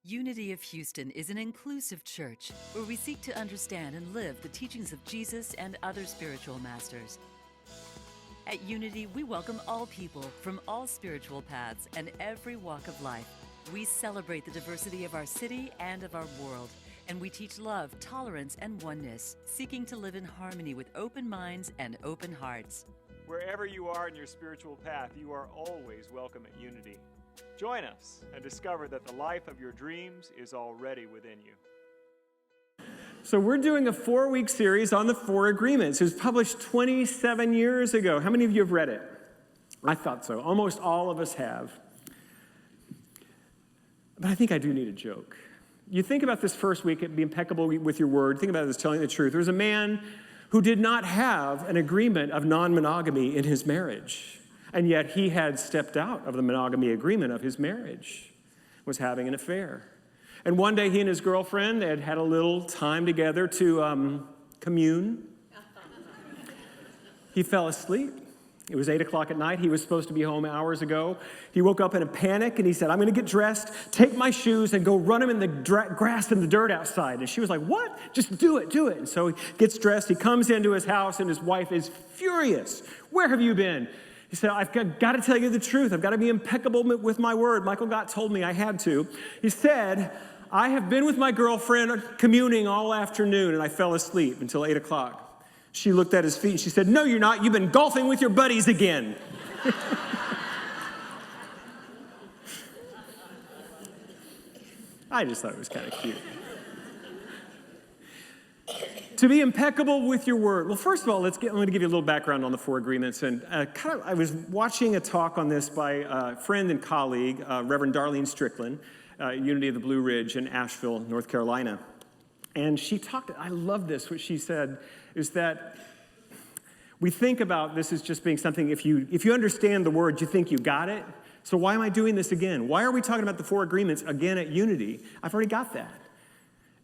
Unity of Houston is an inclusive church where we seek to understand and live the teachings of Jesus and other spiritual masters. At Unity, we welcome all people from all spiritual paths and every walk of life. We celebrate the diversity of our city and of our world, and we teach love, tolerance, and oneness, seeking to live in harmony with open minds and open hearts. Wherever you are in your spiritual path, you are always welcome at Unity. Join us and discover that the life of your dreams is already within you. So we're doing a 4-week series on the 4 agreements. It was published 27 years ago. How many of you have read it? I thought so. Almost all of us have. But I think I do need a joke. You think about this first week, be impeccable with your word. Think about it as telling the truth. There was a man who did not have an agreement of non-monogamy in his marriage. And yet he had stepped out of the monogamy agreement of his marriage, was having an affair. And one day he and his girlfriend had had a little time together to commune. He fell asleep. It was 8 o'clock at night. He was supposed to be home hours ago. He woke up in a panic and he said, I'm going to get dressed, take my shoes, and go run them in the grass and the dirt outside. And she was like, what? Just do it, do it. And so he gets dressed. He comes into his house and his wife is furious. Where have you been? He said, I've got to tell you the truth. I've got to be impeccable with my word. Michael Gott told me I had to. He said, I have been with my girlfriend communing all afternoon, and I fell asleep until 8 o'clock. She looked at his feet, and she said, no, you're not. You've been golfing with your buddies again. I just thought it was kind of cute. To be impeccable with your word. Well, first of all, I'm going to give you a little background on the 4 agreements. And I was watching a talk on this by a friend and colleague, Reverend Darlene Strickland, Unity of the Blue Ridge in Asheville, North Carolina. And she talked, I love this, what she said, is that we think about this as just being something, if you understand the word, you think you got it. So why am I doing this again? Why are we talking about the 4 agreements again at Unity? I've already got that.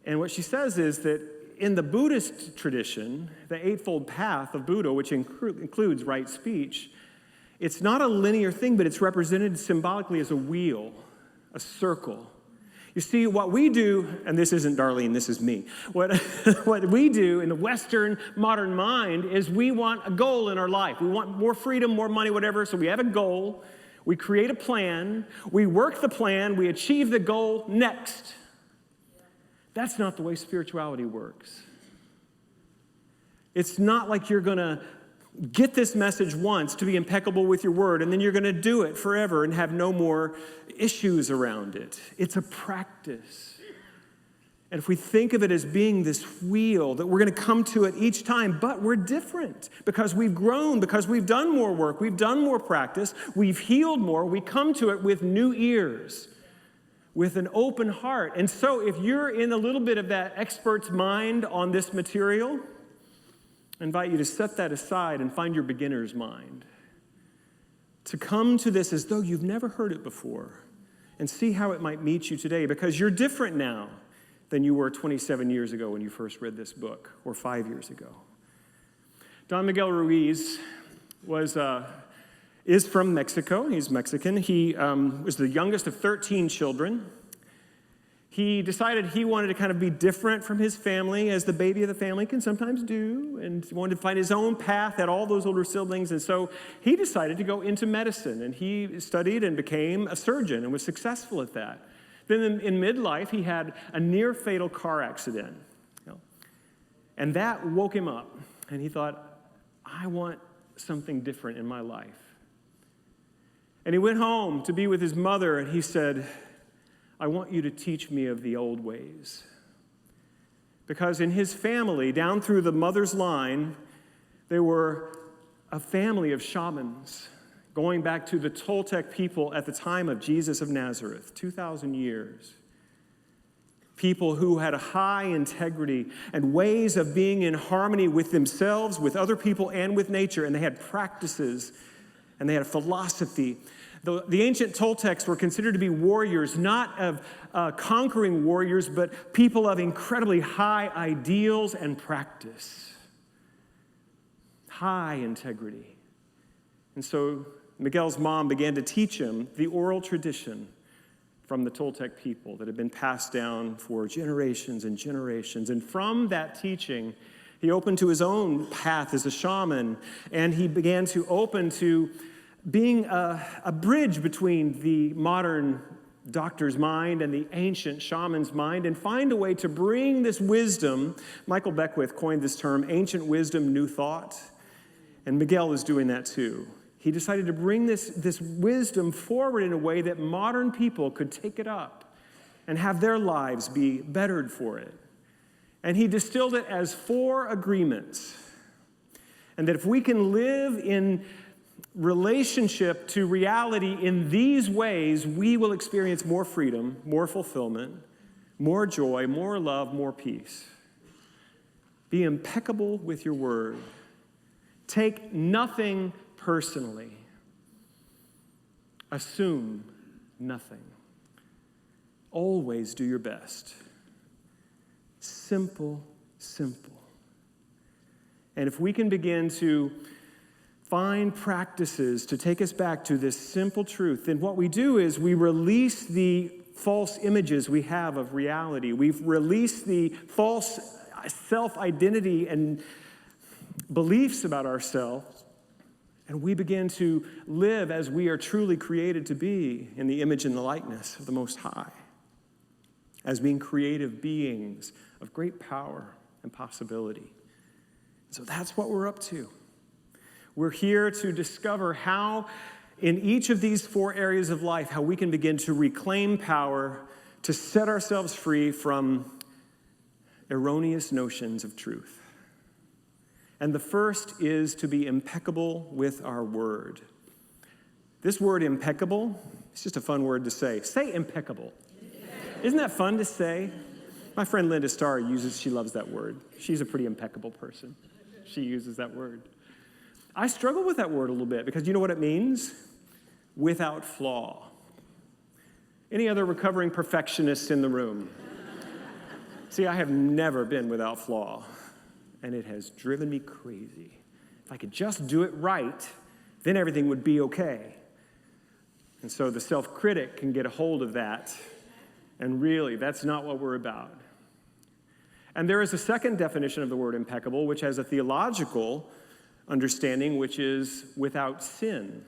And what she says is that in the Buddhist tradition, the Eightfold Path of Buddha, which includes right speech, it's not a linear thing, but it's represented symbolically as a wheel, a circle. You see, what we do, and this isn't Darlene, this is me. What we do in the Western modern mind is we want a goal in our life. We want more freedom, more money, whatever, so we have a goal. We create a plan. We work the plan. We achieve the goal next. That's not the way spirituality works. It's not like you're going to get this message once to be impeccable with your word, and then you're going to do it forever and have no more issues around it. It's a practice. And if we think of it as being this wheel, that we're going to come to it each time, but we're different because we've grown, because we've done more work, we've done more practice, we've healed more, we come to it with new ears, with an open heart. And so if you're in a little bit of that expert's mind on this material, I invite you to set that aside and find your beginner's mind. To come to this as though you've never heard it before and see how it might meet you today, because you're different now than you were 27 years ago when you first read this book, or 5 years ago. Don Miguel Ruiz is from Mexico. He's Mexican. He was the youngest of 13 children. He decided he wanted to kind of be different from his family, as the baby of the family can sometimes do, and he wanted to find his own path, had all those older siblings, and so he decided to go into medicine, and he studied and became a surgeon and was successful at that. Then in midlife, he had a near-fatal car accident, and that woke him up, and he thought, I want something different in my life. And he went home to be with his mother, and he said, I want you to teach me of the old ways. Because in his family, down through the mother's line, there were a family of shamans going back to the Toltec people at the time of Jesus of Nazareth, 2,000 years. People who had a high integrity and ways of being in harmony with themselves, with other people, and with nature. And they had practices, and they had a philosophy. The ancient Toltecs were considered to be warriors, not of conquering warriors, but people of incredibly high ideals and practice. High integrity. And so Miguel's mom began to teach him the oral tradition from the Toltec people that had been passed down for generations and generations. And from that teaching, he opened to his own path as a shaman, and he began to open to being a bridge between the modern doctor's mind and the ancient shaman's mind, and find a way to bring this wisdom. Michael Beckwith coined this term, ancient wisdom, new thought, and Miguel is doing that too. He decided to bring this wisdom forward in a way that modern people could take it up and have their lives be bettered for it. And he distilled it as 4 agreements. And that if we can live in relationship to reality in these ways, we will experience more freedom, more fulfillment, more joy, more love, more peace. Be impeccable with your word. Take nothing personally. Assume nothing. Always do your best. Simple, simple. And if we can begin to find practices to take us back to this simple truth, then what we do is we release the false images we have of reality. We've released the false self-identity and beliefs about ourselves, and we begin to live as we are truly created to be in the image and the likeness of the Most High, as being creative beings of great power and possibility. So that's what we're up to. We're here to discover how, in each of these 4 areas of life, how we can begin to reclaim power, to set ourselves free from erroneous notions of truth. And the first is to be impeccable with our word. This word impeccable, it's just a fun word to say. Say impeccable. Isn't that fun to say? My friend Linda Starr she loves that word. She's a pretty impeccable person. She uses that word. I struggle with that word a little bit because you know what it means? Without flaw. Any other recovering perfectionists in the room? See, I have never been without flaw, and it has driven me crazy. If I could just do it right, then everything would be okay. And so the self-critic can get a hold of that, and really, that's not what we're about. And there is a second definition of the word impeccable, which has a theological understanding, which is without sin.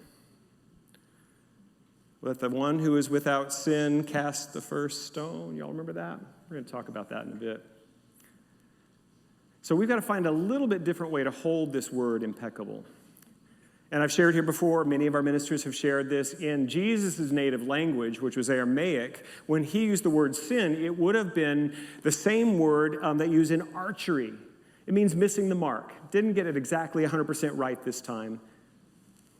Let the one who is without sin cast the first stone. Y'all remember that? We're going to talk about that in a bit. So we've got to find a little bit different way to hold this word impeccable. And I've shared here before, many of our ministers have shared this, in Jesus' native language, which was Aramaic, when he used the word sin, it would have been the same word that used in archery. It means missing the mark. Didn't get it exactly 100% right this time,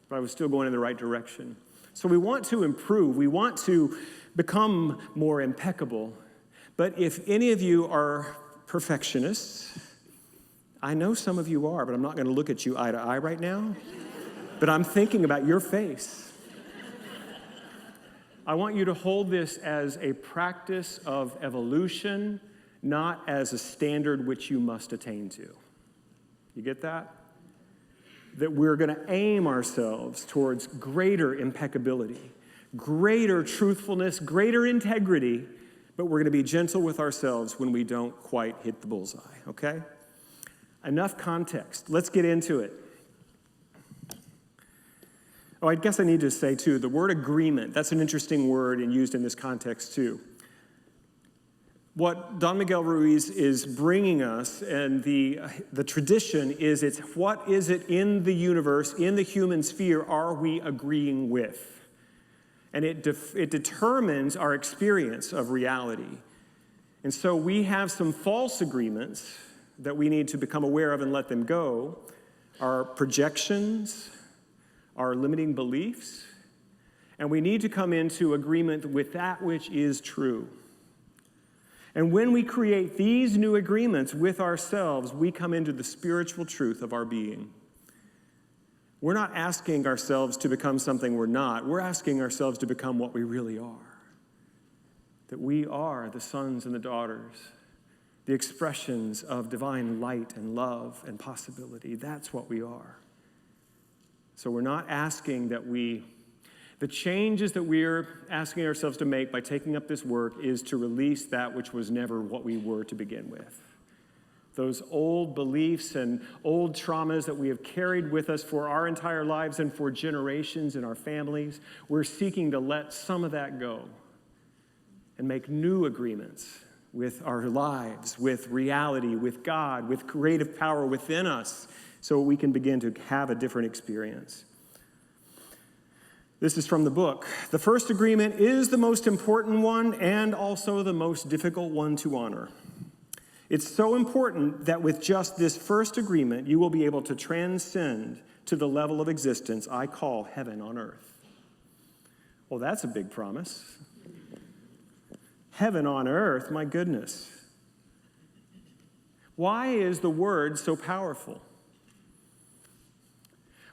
but I was still going in the right direction. So we want to improve. We want to become more impeccable. But if any of you are perfectionists, I know some of you are, but I'm not going to look at you eye to eye right now. But I'm thinking about your face. I want you to hold this as a practice of evolution, not as a standard which you must attain to. You get that? That we're going to aim ourselves towards greater impeccability, greater truthfulness, greater integrity, but we're going to be gentle with ourselves when we don't quite hit the bullseye, okay? Enough context. Let's get into it. Oh, I guess I need to say, too, the word agreement, that's an interesting word and used in this context, too. What Don Miguel Ruiz is bringing us, and the tradition is, it's what is it in the universe, in the human sphere, are we agreeing with? And it determines our experience of reality. And so we have some false agreements that we need to become aware of and let them go. Our projections, our limiting beliefs, and we need to come into agreement with that which is true. And when we create these new agreements with ourselves, we come into the spiritual truth of our being. We're not asking ourselves to become something we're not. We're asking ourselves to become what we really are. That we are the sons and the daughters, the expressions of divine light and love and possibility. That's what we are. So we're not asking that we The changes that we're asking ourselves to make by taking up this work is to release that which was never what we were to begin with. Those old beliefs and old traumas that we have carried with us for our entire lives and for generations in our families, we're seeking to let some of that go and make new agreements with our lives, with reality, with God, with creative power within us, so we can begin to have a different experience. This is from the book. The first agreement is the most important one and also the most difficult one to honor. It's so important that with just this first agreement, you will be able to transcend to the level of existence I call heaven on earth. Well, that's a big promise. Heaven on earth, my goodness. Why is the word so powerful?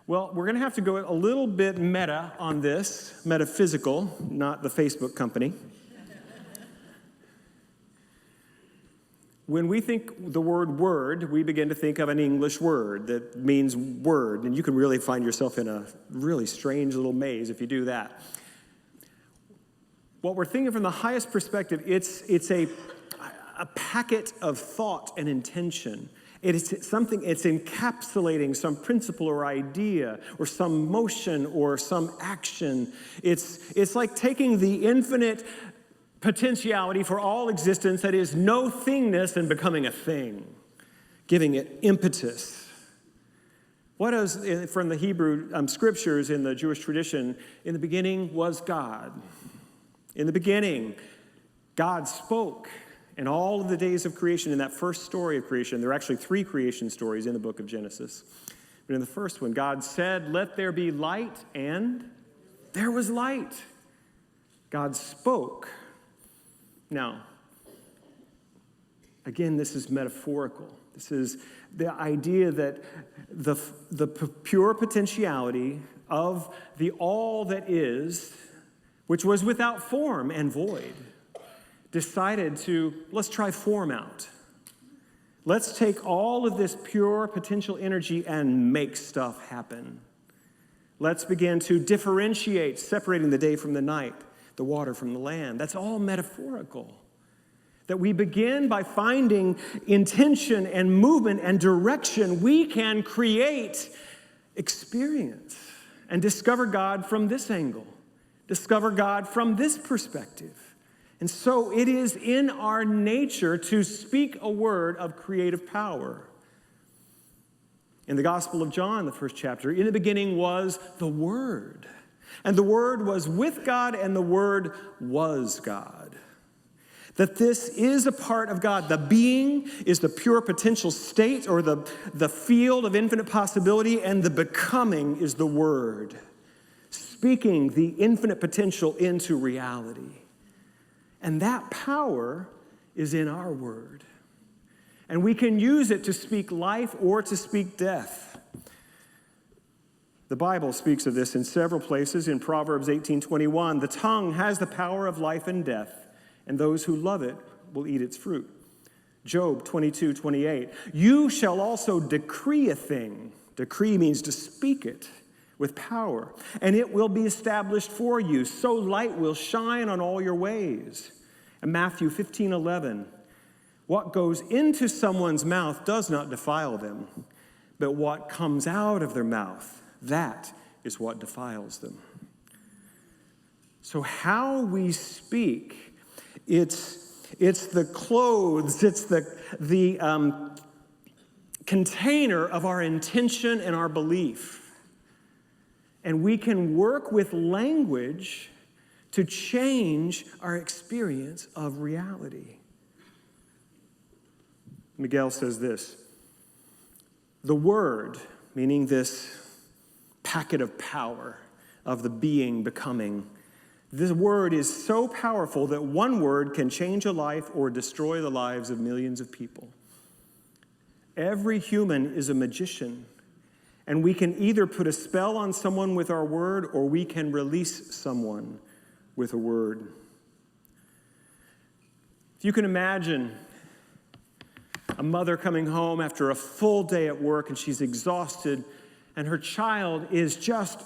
Well, we're going to have to go a little bit meta on this, metaphysical, not the Facebook company. When we think the word word, we begin to think of an English word that means word, and you can really find yourself in a really strange little maze if you do that. What we're thinking from the highest perspective, it's a packet of thought and intention. It's encapsulating some principle or idea or some motion or some action. It's like taking the infinite potentiality for all existence that is no thingness and becoming a thing, giving it impetus. What is, from the Hebrew scriptures in the Jewish tradition, in the beginning was God. In the beginning, God spoke. And all of the days of creation, in that first story of creation, there are actually 3 creation stories in the book of Genesis. But in the first one, God said, "Let there be light," and there was light. God spoke. Now, again, this is metaphorical. This is the idea that the pure potentiality of the all that is, which was without form and void, decided to, let's try form out. Let's take all of this pure potential energy and make stuff happen. Let's begin to differentiate, separating the day from the night, the water from the land. That's all metaphorical. That we begin by finding intention and movement and direction, we can create experience and discover God from this angle, discover God from this perspective. And so it is in our nature to speak a word of creative power. In the Gospel of John, the first chapter, in the beginning was the Word. And the Word was with God, and the Word was God. That this is a part of God. The being is the pure potential state or the field of infinite possibility, and the becoming is the Word, speaking the infinite potential into reality. And that power is in our word. And we can use it to speak life or to speak death. The Bible speaks of this in several places. In Proverbs 18:21, the tongue has the power of life and death, and those who love it will eat its fruit. Job 22:28, you shall also decree a thing. Decree means to speak it with power, and it will be established for you. So light will shine on all your ways. And Matthew 15:11, what goes into someone's mouth does not defile them, but what comes out of their mouth, that is what defiles them. So how we speak, it's the clothes, it's the container of our intention and our belief. And we can work with language to change our experience of reality. Miguel says this, the word, meaning this packet of power of the being becoming, this word is so powerful that one word can change a life or destroy the lives of millions of people. Every human is a magician. And we can either put a spell on someone with our word, or we can release someone with a word. If you can imagine a mother coming home after a full day at work and she's exhausted, and her child is just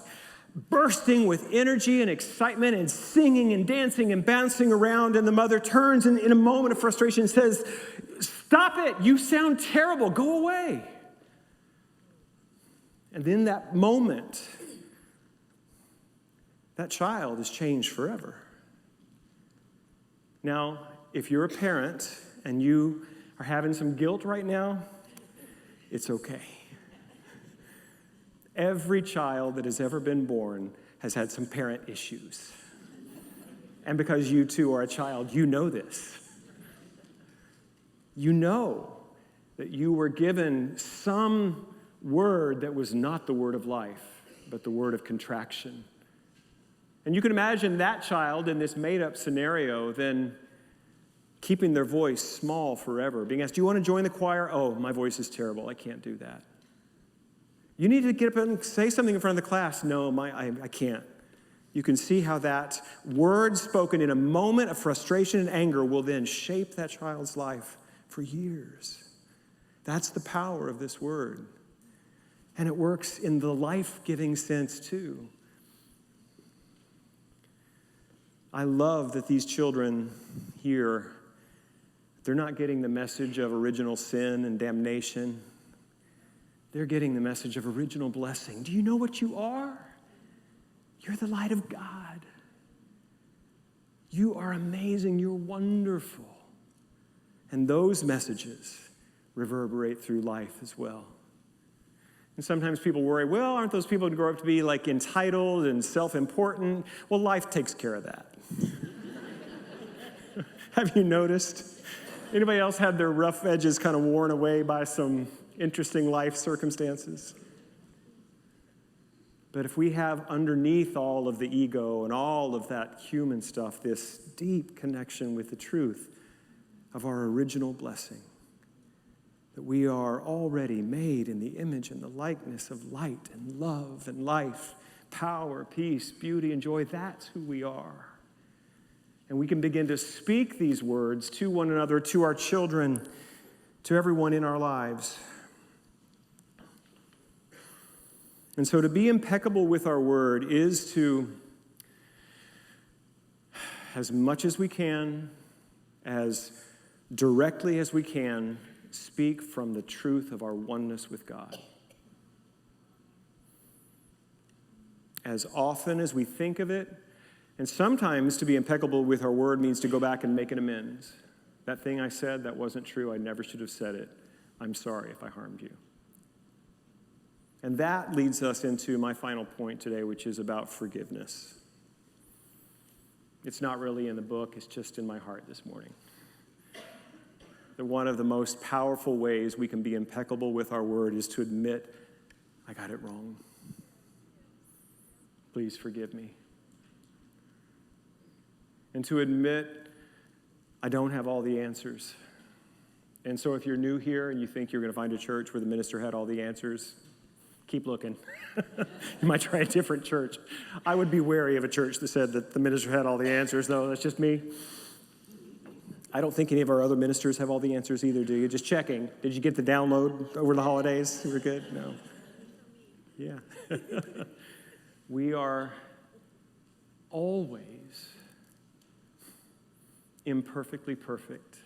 bursting with energy and excitement and singing and dancing and bouncing around, and the mother turns and in a moment of frustration says, "Stop it, you sound terrible, go away." And in that moment, that child is changed forever. Now, if you're a parent and you are having some guilt right now, it's okay. Every child that has ever been born has had some parent issues. And because you too are a child, you know this. You know that you were given some word that was not the word of life, but the word of contraction. And you can imagine that child in this made-up scenario then keeping their voice small forever, being asked, "Do you want to join the choir?" "Oh, my voice is terrible. I can't do that." "You need to get up and say something in front of the class." "No, I can't." You can see how that word spoken in a moment of frustration and anger will then shape that child's life for years. That's the power of this word. And it works in the life-giving sense too. I love that these children here, they're not getting the message of original sin and damnation. They're getting the message of original blessing. Do you know what you are? You're the light of God. You are amazing. You're wonderful. And those messages reverberate through life as well. And sometimes people worry, well, aren't those people who grow up to be like entitled and self-important? Well, life takes care of that. Have you noticed? Anybody else had their rough edges kind of worn away by some interesting life circumstances? But if we have underneath all of the ego and all of that human stuff, this deep connection with the truth of our original blessing, that we are already made in the image and the likeness of light and love and life, power, peace, beauty, and joy, that's who we are. And we can begin to speak these words to one another, to our children, to everyone in our lives. And so to be impeccable with our word is to, as much as we can, as directly as we can, speak from the truth of our oneness with God. As often as we think of it, and sometimes to be impeccable with our word means to go back and make an amends. That thing I said, that wasn't true. I never should have said it. I'm sorry if I harmed you. And that leads us into my final point today, which is about forgiveness. It's not really in the book. It's just in my heart this morning. That one of the most powerful ways we can be impeccable with our word is to admit, I got it wrong. Please forgive me. And to admit, I don't have all the answers. And so if you're new here and you think you're going to find a church where the minister had all the answers, keep looking. You might try a different church. I would be wary of a church that said that the minister had all the answers. No, that's just me. I don't think any of our other ministers have all the answers either, do you? Just checking. Did you get the download over the holidays? You were good? No. Yeah. We are always imperfectly perfect.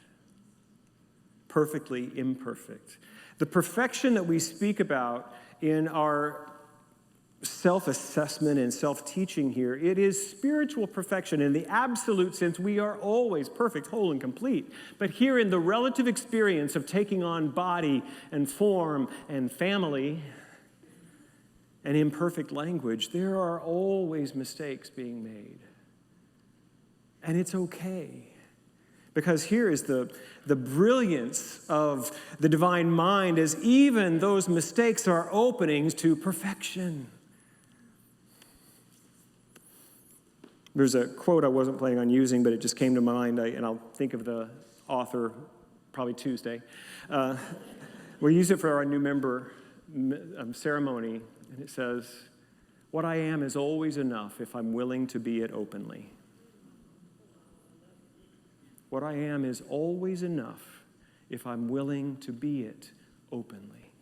Perfectly imperfect. The perfection that we speak about in our self-assessment and self-teaching here, it is spiritual perfection. In the absolute sense, we are always perfect, whole, and complete. But here in the relative experience of taking on body and form and family and imperfect language, there are always mistakes being made. And it's okay. Because here is the brilliance of the divine mind, is even those mistakes are openings to perfection. There's a quote I wasn't planning on using, but it just came to mind, and I'll think of the author probably Tuesday. We use it for our new member ceremony, and it says, "What I am is always enough if I'm willing to be it openly." What I am is always enough if I'm willing to be it openly.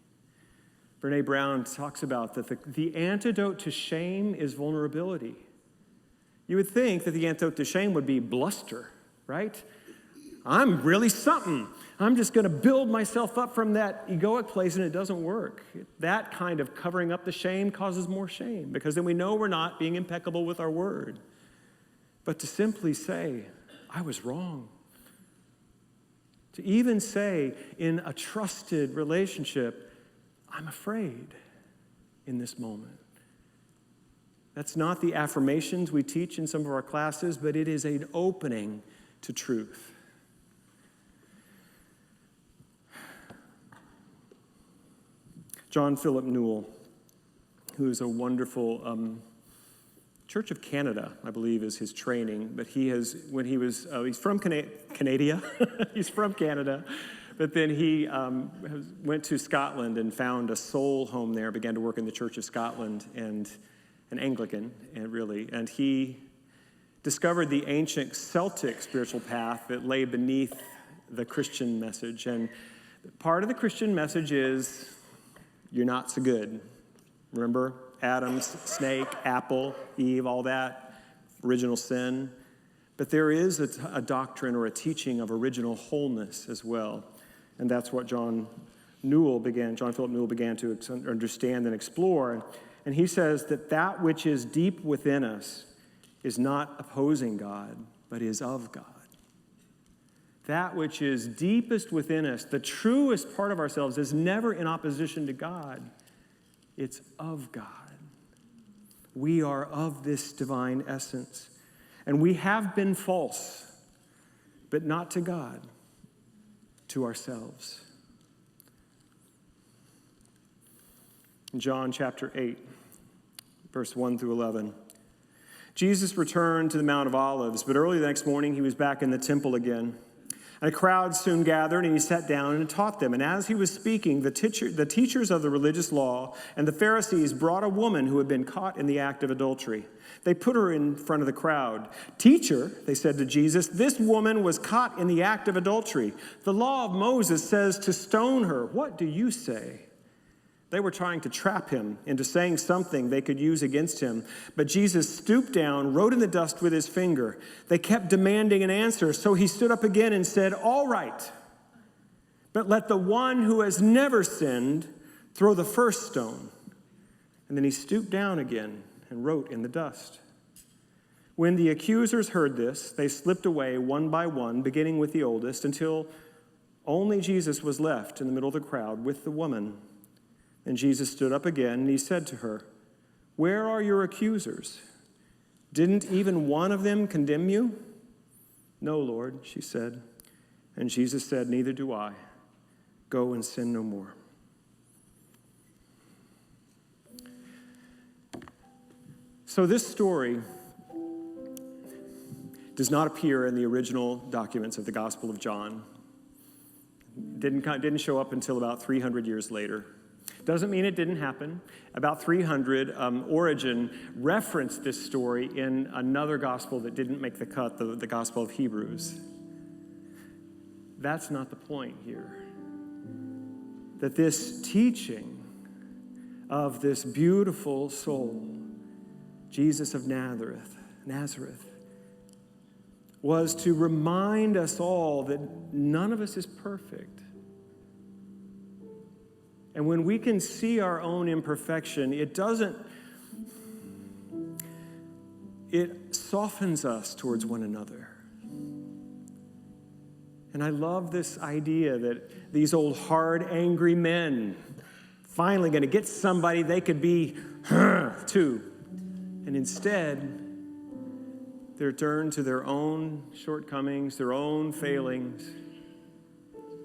Brene Brown talks about that the antidote to shame is vulnerability. You would think that the antidote to shame would be bluster, right? I'm really something. I'm just going to build myself up from that egoic place, and it doesn't work. That kind of covering up the shame causes more shame, because then we know we're not being impeccable with our word. But to simply say, I was wrong. To even say in a trusted relationship, I'm afraid in this moment. That's not the affirmations we teach in some of our classes, but it is an opening to truth. John Philip Newell, who is a wonderful Church of Canada, I believe, is his training. But he's from Canada. He's from Canada. But then he went to Scotland and found a soul home there, began to work in the Church of Scotland, and an Anglican, and he discovered the ancient Celtic spiritual path that lay beneath the Christian message. And part of the Christian message is, you're not so good. Remember? Adam's snake, apple, Eve, all that, original sin. But there is a doctrine or a teaching of original wholeness as well. And that's what John Philip Newell began to understand and explore. And he says that which is deep within us is not opposing God, but is of God. That which is deepest within us, the truest part of ourselves, is never in opposition to God. It's of God. We are of this divine essence. And we have been false, but not to God, to ourselves. In John chapter 8, verse 1 through 11. Jesus returned to the Mount of Olives, but early the next morning he was back in the temple again. And a crowd soon gathered, and he sat down and taught them. And as he was speaking, the teachers of the religious law and the Pharisees brought a woman who had been caught in the act of adultery. They put her in front of the crowd. "Teacher," they said to Jesus, "this woman was caught in the act of adultery. The law of Moses says to stone her. What do you say?" They were trying to trap him into saying something they could use against him. But Jesus stooped down, wrote in the dust with his finger. They kept demanding an answer, so he stood up again and said, "All right, but let the one who has never sinned throw the first stone." And then he stooped down again and wrote in the dust. When the accusers heard this, they slipped away one by one, beginning with the oldest, until only Jesus was left in the middle of the crowd with the woman. And Jesus stood up again, and he said to her, "Where are your accusers? Didn't even one of them condemn you?" "No, Lord," she said. And Jesus said, "Neither do I. Go and sin no more." So this story does not appear in the original documents of the Gospel of John. Didn't show up until about 300 years later. Doesn't mean it didn't happen. About 300, Origen referenced this story in another gospel that didn't make the cut, the Gospel of Hebrews. That's not the point here. That this teaching of this beautiful soul, Jesus of Nazareth, was to remind us all that none of us is perfect. And when we can see our own imperfection, it softens us towards one another. And I love this idea that these old hard, angry men finally going to get somebody they could be to. And instead, they're turned to their own shortcomings, their own failings.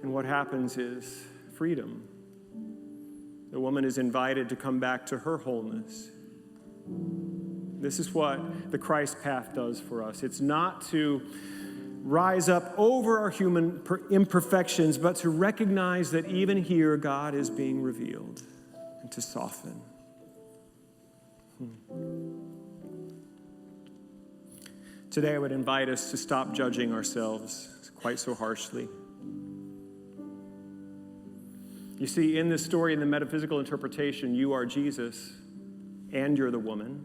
And what happens is freedom. The woman is invited to come back to her wholeness. This is what the Christ path does for us. It's not to rise up over our human imperfections, but to recognize that even here God is being revealed, and to soften. Today I would invite us to stop judging ourselves quite so harshly. You see, in this story, in the metaphysical interpretation, you are Jesus, and you're the woman,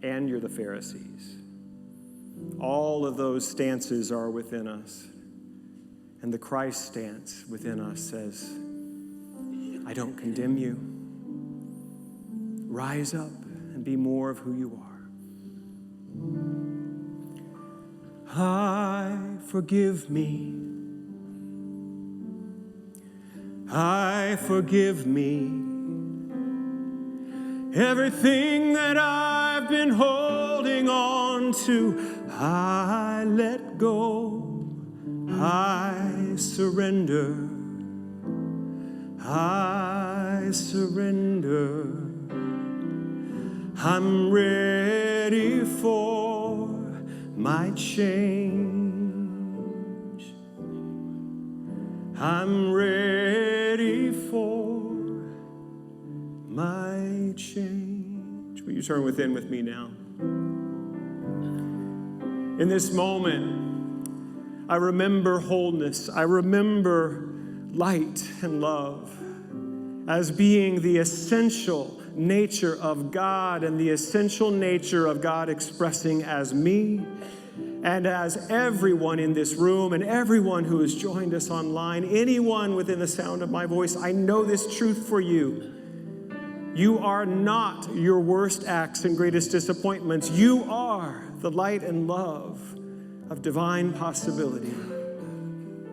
and you're the Pharisees. All of those stances are within us. And the Christ stance within us says, I don't condemn you. Rise up and be more of who you are. I forgive me. I forgive me. Everything that I've been holding on to, I let go. I surrender. I surrender. I'm ready for my change. I'm ready for my change. Will you turn within with me now? In this moment, I remember wholeness. I remember light and love as being the essential nature of God and the essential nature of God expressing as me and as everyone in this room and everyone who has joined us online, anyone within the sound of my voice. I know this truth for you. You are not your worst acts and greatest disappointments. You are the light and love of divine possibility.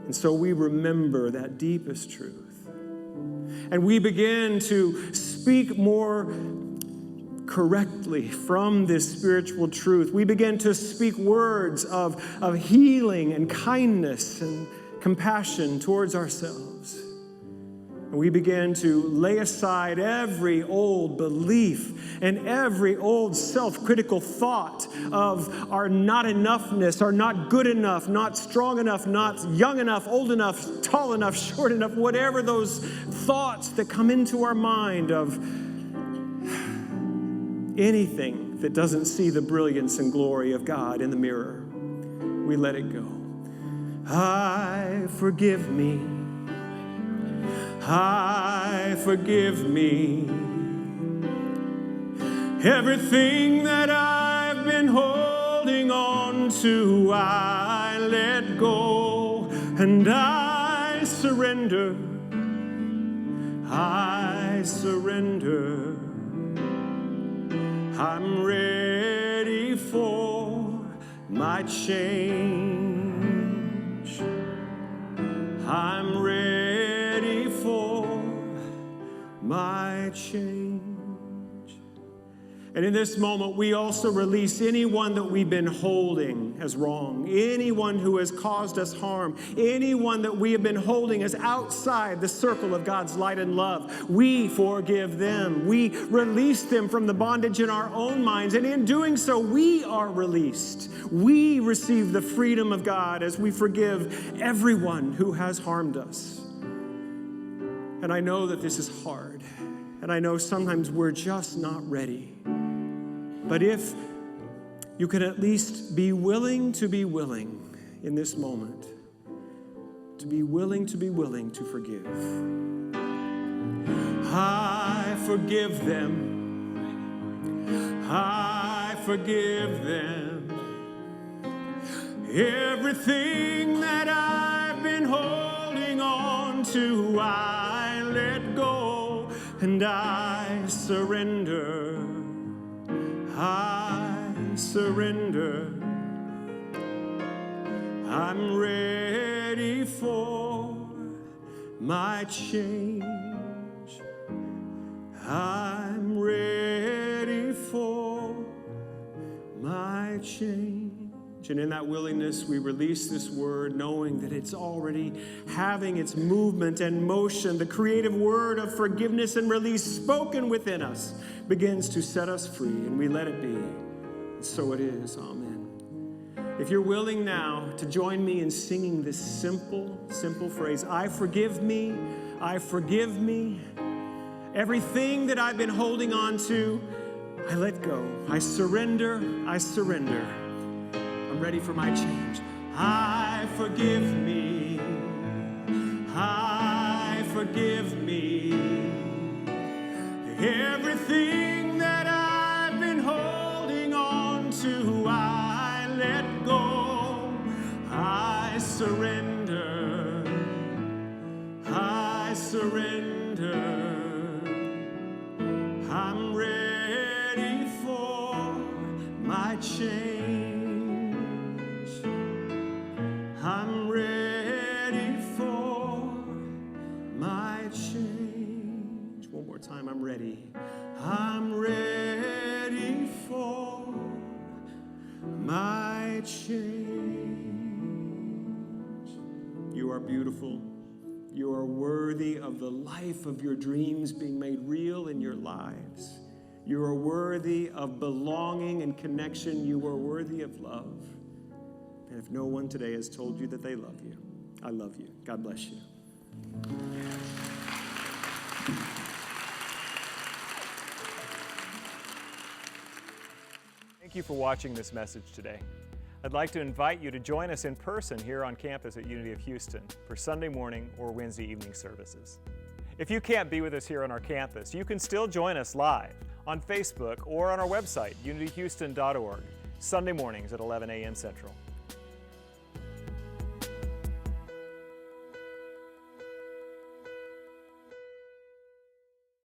And so we remember that deepest truth. And we begin to speak more correctly from this spiritual truth. We begin to speak words of healing and kindness and compassion towards ourselves. And we begin to lay aside every old belief and every old self-critical thought of our not enoughness, our not good enough, not strong enough, not young enough, old enough, tall enough, short enough, whatever those thoughts that come into our mind of anything that doesn't see the brilliance and glory of God in the mirror. We let it go. I forgive me. I forgive me. Everything that I've been holding on to, I let go and I surrender. I surrender. I'm ready for my change. I'm ready for my change. And in this moment, we also release anyone that we've been holding as wrong, anyone who has caused us harm, anyone that we have been holding as outside the circle of God's light and love. We forgive them. We release them from the bondage in our own minds. And in doing so, we are released. We receive the freedom of God as we forgive everyone who has harmed us. And I know that this is hard. And I know sometimes we're just not ready. But if you could at least be willing to be willing in this moment, to be willing to forgive. I forgive them. I forgive them. Everything that I've been holding on to, I let go and I surrender. I surrender. I'm ready for my change. I'm ready for my change. And in that willingness, we release this word, knowing that it's already having its movement and motion. The creative word of forgiveness and release spoken within us begins to set us free, and we let it be. And so it is. Amen. If you're willing now to join me in singing this simple phrase, I forgive me, I forgive me. Everything that I've been holding on to, I let go. I surrender, I surrender. I'm ready for my change. I forgive me. I forgive forgive me. Everything that I've been holding on to, I let go. I surrender. I surrender. I'm ready for my change. I'm ready for my change. One more time, I'm ready. I'm ready for my change. You are beautiful. You are worthy of the life of your dreams being made real in your lives. You are worthy of belonging and connection. You are worthy of love. And if no one today has told you that they love you, I love you. God bless you. Thank you for watching this message today. I'd like to invite you to join us in person here on campus at Unity of Houston for Sunday morning or Wednesday evening services. If you can't be with us here on our campus, you can still join us live on Facebook or on our website, unityhouston.org, Sunday mornings at 11 a.m. Central.